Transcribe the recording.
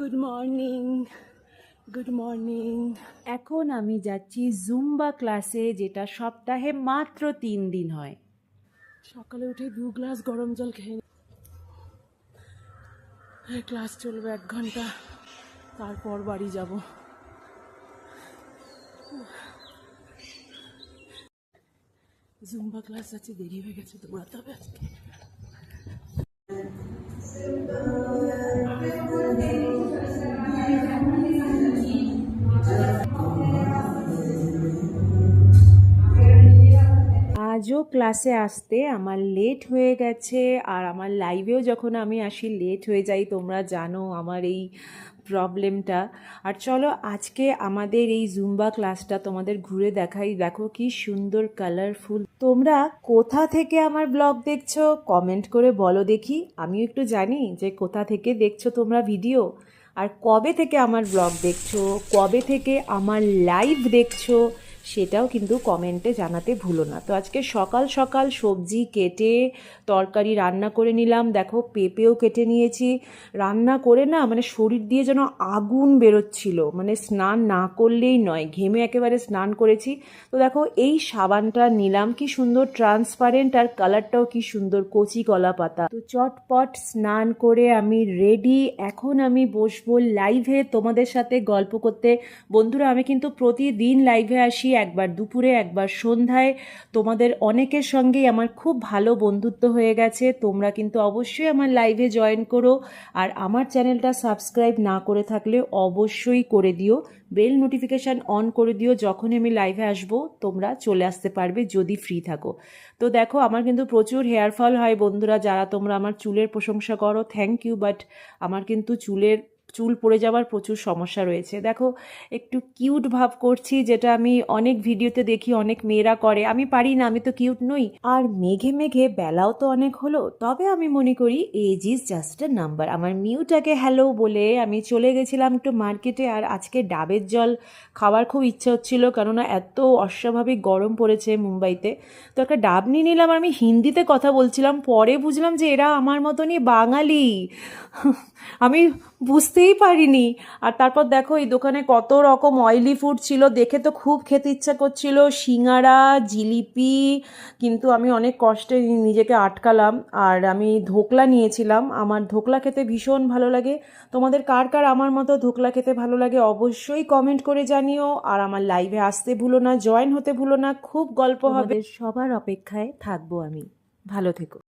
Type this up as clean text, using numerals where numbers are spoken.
Good morning, good morning. এখন আমি যাচ্ছি জুম্বা ক্লাসে, যেটা সপ্তাহে মাত্র 3 দিন হয়। সকালে উঠে 2 গ্লাস গরম জল খেয়ে ক্লাস চলবে 1 ঘন্টা, তারপর বাড়ি যাব। জুম্বা ক্লাস আছে, দেরি হয়ে গেছে, দৌড়াতে হবে আজকে। আজও ক্লাসে আসতে আমার লেট হয়ে গেছে, আর আমার লাইভেও যখন আমি আসি লেট হয়ে যাই। তোমরা জানো আমার এই প্রবলেমটা। আর চলো আজকে আমাদের এই জুম্বা ক্লাসটা তোমাদের ঘুরে দেখাই। দেখো কি সুন্দর কালারফুল। তোমরা কোথা থেকে আমার ব্লগ দেখছো কমেন্ট করে বলো দেখি, আমিও একটু জানি যে কোথা থেকে দেখছো তোমরা ভিডিও, আর কবে থেকে আমার ব্লগ দেখছো, কবে থেকে আমার লাইভ দেখছো, সেটাও কিন্তু কমেন্টে জানাতে ভুলো না। তো আজকে সকাল সকাল সবজি কেটে তরকারি রান্না করে নিলাম। দেখো পেঁপেও কেটে নিয়েছি। রান্না করে না মানে শরীর দিয়ে যেন আগুন বেরোচ্ছিল, মানে স্নান না করলেই নয়, ঘেমে একেবারে স্নান করেছি। তো দেখো এই সাবানটা নিলাম, কি সুন্দর ট্রান্সপারেন্ট, আর কালারটাও কি সুন্দর, কচি কলা পাতা। তো চটপট স্নান করে আমি রেডি। এখন আমি বসবো লাইভে তোমাদের সাথে গল্প করতে। বন্ধুরা, আমি কিন্তু প্রতিদিন লাইভে আসি, একবার দুপুরে একবার সন্ধ্যায়। তোমাদের অনেকের সঙ্গেই আমার খুব ভালো বন্ধুত্ব হয়ে গেছে। তোমরা কিন্তু অবশ্যই আমার লাইভে জয়েন করো, আর আমার চ্যানেলটা সাবস্ক্রাইব না করে থাকলে অবশ্যই করে দিও। বেল নোটিফিকেশান অন করে দিও, যখন আমি লাইভে আসবো তোমরা চলে আসতে পারবে যদি ফ্রি থাকো। তো দেখো আমার কিন্তু প্রচুর হেয়ার ফল হয় বন্ধুরা। যারা তোমরা আমার চুলের প্রশংসা করো থ্যাংক ইউ, বাট আমার কিন্তু চুল পড়ে যাওয়ার প্রচুর সমস্যা রয়েছে। দেখো একটু কিউট ভাব করছি, যেটা আমি অনেক ভিডিওতে দেখি অনেক মেয়েরা করে। আমি পারি না, আমি তো কিউট নই। আর মেঘে মেঘে বেলাও তো অনেক হলো, তবে আমি মনে করি age is just a number. আমার মিউটাকে হ্যালো বলে আমি চলে গেছিলাম একটু মার্কেটে। আর আজকে ডাবের জল খাওয়ার খুব ইচ্ছা হচ্ছিল, কেননা এত অস্বাভাবিক গরম পড়েছে মুম্বাইতে। তো একটা ডাব নিয়ে নিলাম। আমি হিন্দিতে কথা বলছিলাম, পরে বুঝলাম যে এরা আমার মতনই বাঙালি। আমি বুঝতেই পারিনি। আর তারপর দেখো এই দোকানে কত রকম অয়েলি ফুড ছিল, দেখে তো খুব খেতে ইচ্ছা করছিল, সিঙ্গারা, জিলিপি। কিন্তু আমি অনেক কষ্টে নিজেকে আটকালাম, আর আমি ধোকলা নিয়েছিলাম। আমার ধোকলা খেতে ভীষণ ভালো লাগে। তোমাদের কার কার আমার মতো ধোকলা খেতে ভালো লাগে অবশ্যই কমেন্ট করে জানিও। আর আমার লাইভে আসতে ভুলো না, জয়েন হতে ভুলো না, খুব গল্প হবে। সবার অপেক্ষায় থাকবো আমি। ভালো থেকো।